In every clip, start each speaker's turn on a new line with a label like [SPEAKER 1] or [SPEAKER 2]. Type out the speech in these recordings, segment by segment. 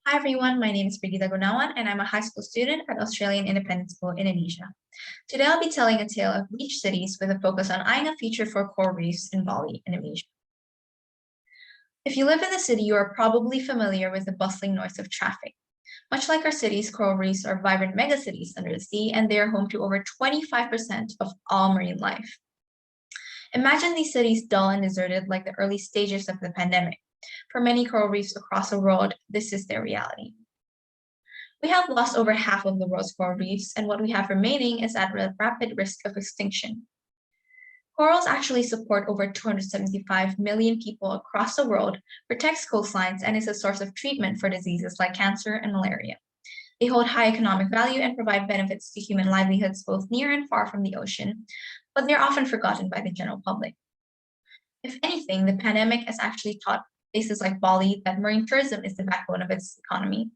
[SPEAKER 1] Hi everyone, my name is Penida and I'm a high school student at Australian Independent School, Indonesia. Today I'll be telling a tale of beach cities with a focus on eyeing a future for coral reefs in Bali, Indonesia. If you live in the city, you are probably familiar with the bustling noise of traffic. Much like our cities, coral reefs are vibrant megacities under the sea, and they are home to over 25% of all marine life. Imagine these cities dull and deserted like the early stages of the pandemic. For many coral reefs across the world, this is their reality. We have lost over half of the world's coral reefs, and what we have remaining is at rapid risk of extinction. Corals actually support over 275 million people across the world, protects coastlines, and is a source of treatment for diseases like cancer and malaria. They hold high economic value and provide benefits to human livelihoods both near and far from the ocean, but they're often forgotten by the general public. If anything, the pandemic has actually taught places like Bali that marine tourism is the backbone of its economy,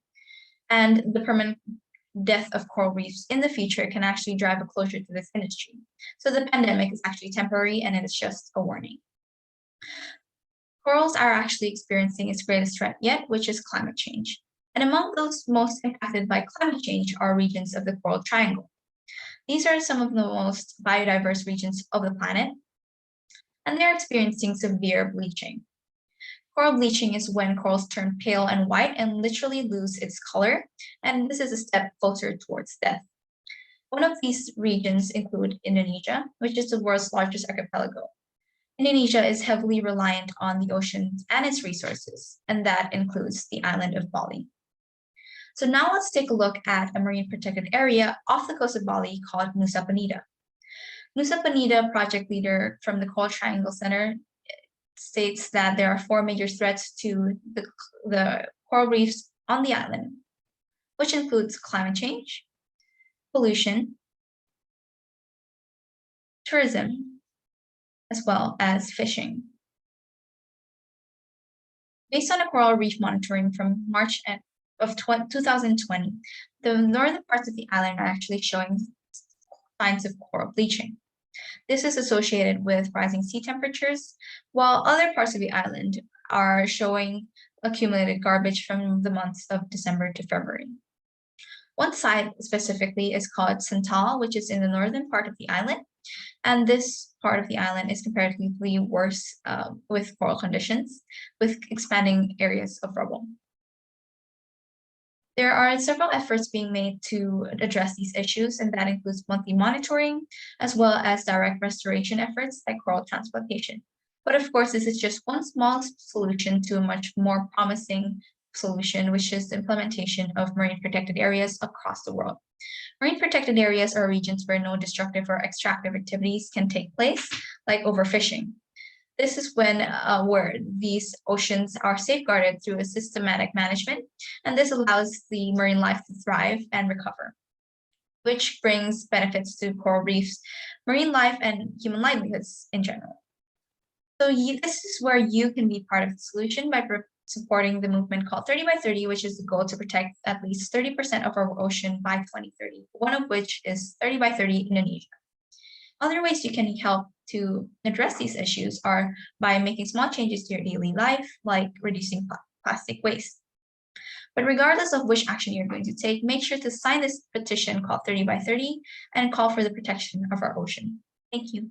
[SPEAKER 1] and the permanent death of coral reefs in the future can actually drive a closure to this industry. So the pandemic is actually temporary and it is just a warning. Corals are actually experiencing its greatest threat yet, which is climate change. And among those most impacted by climate change are regions of the Coral Triangle. These are some of the most biodiverse regions of the planet, and they're experiencing severe bleaching. Coral bleaching is when corals turn pale and white and literally lose its color, and this is a step closer towards death. One of these regions include Indonesia, which is the world's largest archipelago. Indonesia is heavily reliant on the oceans and its resources, and that includes the island of Bali. So now let's take a look at a marine protected area off the coast of Bali called Nusa Penida. Nusa Penida, project leader from the Coral Triangle Center, states that there are four major threats to the coral reefs on the island, which includes climate change, pollution, tourism, as well as fishing. Based on a coral reef monitoring from March of 2020, the northern parts of the island are actually showing signs of coral bleaching. This is associated with rising sea temperatures, while other parts of the island are showing accumulated garbage from the months of December to February. One site specifically is called Santal, which is in the northern part of the island, and this part of the island is comparatively worse with coral conditions, with expanding areas of rubble. There are several efforts being made to address these issues, and that includes monthly monitoring, as well as direct restoration efforts like coral transplantation. But of course, this is just one small solution to a much more promising solution, which is the implementation of marine protected areas across the world. Marine protected areas are regions where no destructive or extractive activities can take place, like overfishing. This is when where these oceans are safeguarded through a systematic management, and this allows the marine life to thrive and recover, which brings benefits to coral reefs, marine life, and human livelihoods in general. So this is where you can be part of the solution by supporting the movement called 30 by 30, which is the goal to protect at least 30% of our ocean by 2030, one of which is 30 by 30 Indonesia. Other ways you can help to address these issues are by making small changes to your daily life, like reducing plastic waste. But regardless of which action you're going to take, make sure to sign this petition called 30 by 30 and call for the protection of our ocean. Thank you.